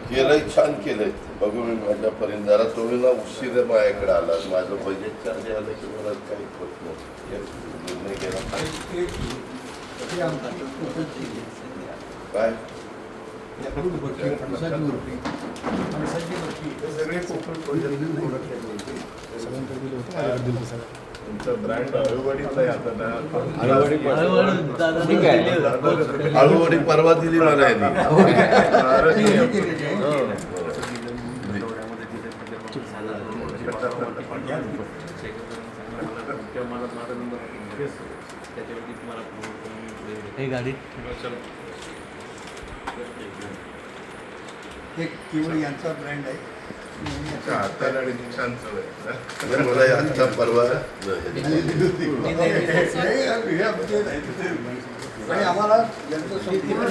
केलंय, छान केलंय. बघू मी माझ्यापर्यंत जरा तुम्ही ना उशीर माझ्याकडे आला. माझं बजेटच्या आधी आलं की मला काही होत नाही. निर्णय केला काय सगळे कोकण तुमचं ब्रँड अळूवडीचं आहे आता ना. ठीक आहे. आळूवडी परवा दिली मला गाडी केवळ यांचा ब्रँड आहे. हाताला छान सवय. मला आता परवा आणि आम्हाला यांचं संपूर्ण